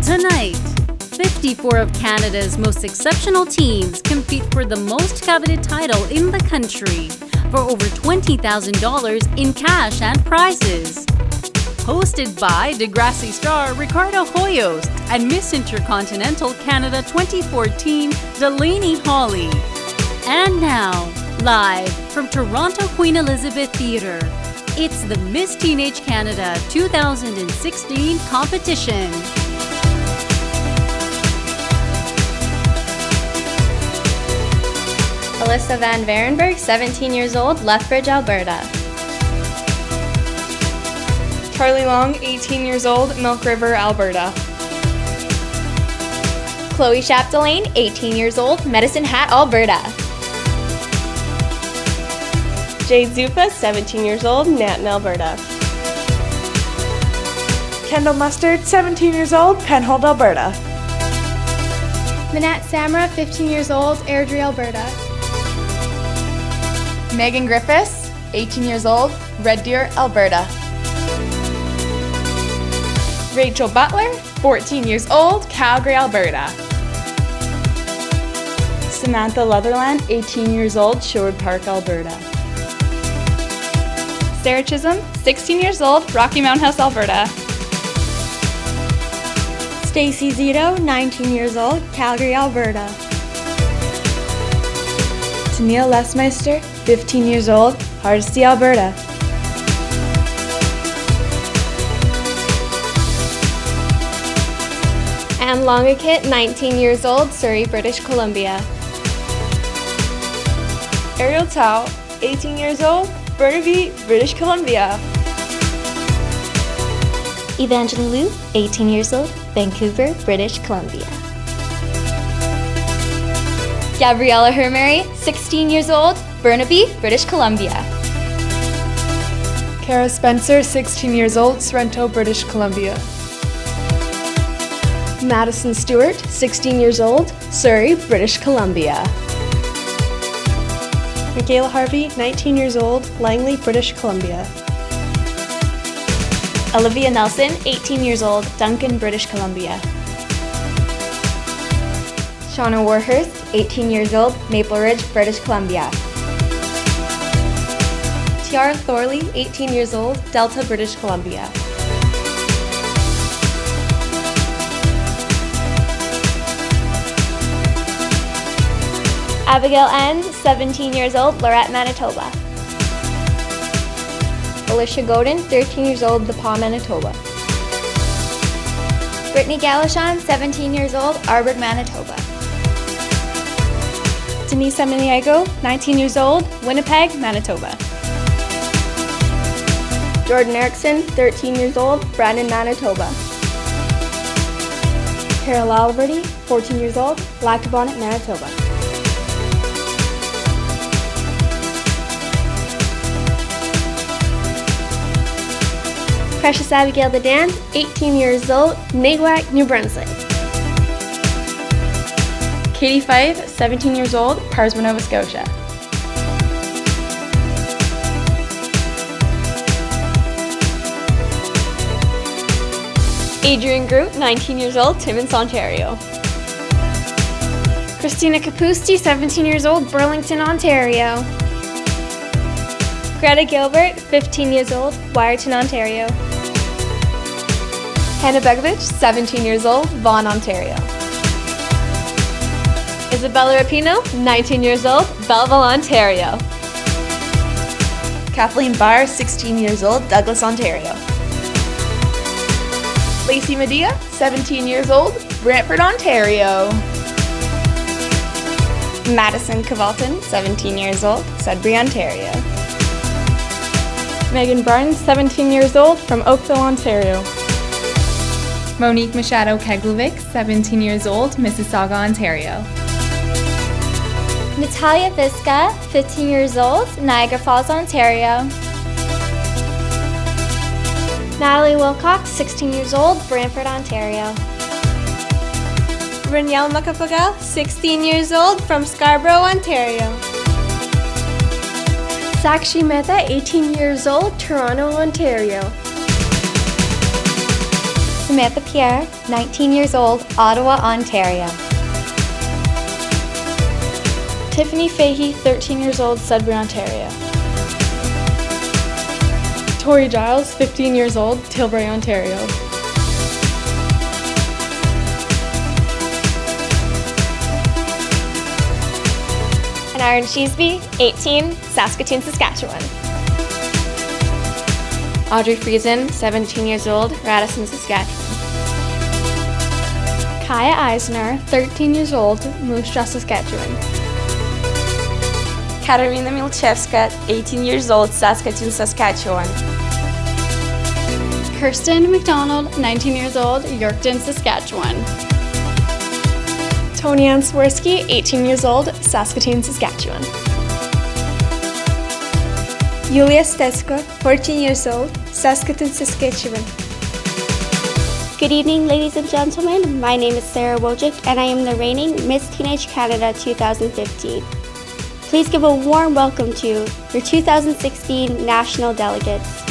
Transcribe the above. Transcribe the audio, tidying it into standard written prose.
Tonight, 54 of Canada's most exceptional teams compete for the most coveted title in the country for over $20,000 in cash and prizes. Hosted by Degrassi star Ricardo Hoyos and Miss Intercontinental Canada 2014 Delaney Hawley. And now, live from Toronto Queen Elizabeth Theatre, it's the Miss Teenage Canada 2016 competition. Alyssa Van Varenberg, 17 years old, Lethbridge, Alberta. Charlie Long, 18 years old, Milk River, Alberta. Chloe Chapdelaine, 18 years old, Medicine Hat, Alberta. Jade Zupa, 17 years old, Nanton, Alberta. Kendall Mustard, 17 years old, Penhold, Alberta. Manette Samra, 15 years old, Airdrie, Alberta. Megan Griffiths, 18 years old, Red Deer, Alberta. Rachel Butler, 14 years old, Calgary, Alberta. Samantha Leatherland, 18 years old, Sherwood Park, Alberta. Sarah Chisholm, 16 years old, Rocky Mountain House, Alberta. Stacy Zito, 19 years old, Calgary, Alberta. Tennille Lesmeister, 15 years old, Hardisty, Alberta. Anne Longakit, 19 years old, Surrey, British Columbia. Ariel Tao, 18 years old, Burnaby, British Columbia. Evangeline Liu, 18 years old, Vancouver, British Columbia. Gabriella Hermary, 16 years old, Burnaby, British Columbia. Kara Spencer, 16 years old, Sorrento, British Columbia. Madison Stewart, 16 years old, Surrey, British Columbia. Michaela Harvey, 19 years old, Langley, British Columbia. Olivia Nelson, 18 years old, Duncan, British Columbia. Shauna Warhurst, 18 years old, Maple Ridge, British Columbia. Tiara Thorley, 18 years old, Delta, British Columbia. Abigail End, 17 years old, Lorette, Manitoba. Alicia Godin, 13 years old, The Paw, Manitoba. Brittany Galachon, 17 years old, Arbor, Manitoba. Denise Amaniego, 19 years old, Winnipeg, Manitoba. Jordan Erickson, 13 years old, Brandon, Manitoba. Carol Alberty, 14 years old, Lactobonnet, Manitoba. Precious Abigail Dedan, 18 years old, Naguac, New Brunswick. Katie Fife, 17 years old, Parsma, Nova Scotia. Adrian Groot, 19 years old, Timmins, Ontario. Christina Capusti, 17 years old, Burlington, Ontario. Greta Gilbert, 15 years old, Wyerton, Ontario. Hannah Begovich, 17 years old, Vaughan, Ontario. Isabella Rapino, 19 years old, Belleville, Ontario. Kathleen Barr, 16 years old, Douglas, Ontario. Lacey Medea, 17 years old, Brantford, Ontario. Madison Cavalton, 17 years old, Sudbury, Ontario. Megan Barnes, 17 years old, from Oakville, Ontario. Monique Machado Keglovic, 17 years old, Mississauga, Ontario. Natalia Visca, 15 years old, Niagara Falls, Ontario. Natalie Wilcox, 16 years old, Brantford, Ontario. Ranielle Macapagal, 16 years old, from Scarborough, Ontario. Sakshi Mehta, 18 years old, Toronto, Ontario. Samantha Pierre, 19 years old, Ottawa, Ontario. Tiffany Fahey, 13 years old, Sudbury, Ontario. Tori Giles, 15 years old, Tilbury, Ontario. And Aaron Sheesby, 18, Saskatoon, Saskatchewan. Audrey Friesen, 17 years old, Radisson, Saskatchewan. Kaya Eisner, 13 years old, Moose Jaw, Saskatchewan. Katarina Milchevska, 18 years old, Saskatoon, Saskatchewan. Kirsten McDonald, 19 years old, Yorkton, Saskatchewan. Tony Ann Swirsky, 18 years old, Saskatoon, Saskatchewan. Yulia Steska, 14 years old, Saskatoon, Saskatchewan. Good evening, ladies and gentlemen. My name is Sarah Wojcik, and I am the reigning Miss Teenage Canada 2015. Please give a warm welcome to your 2016 national delegates.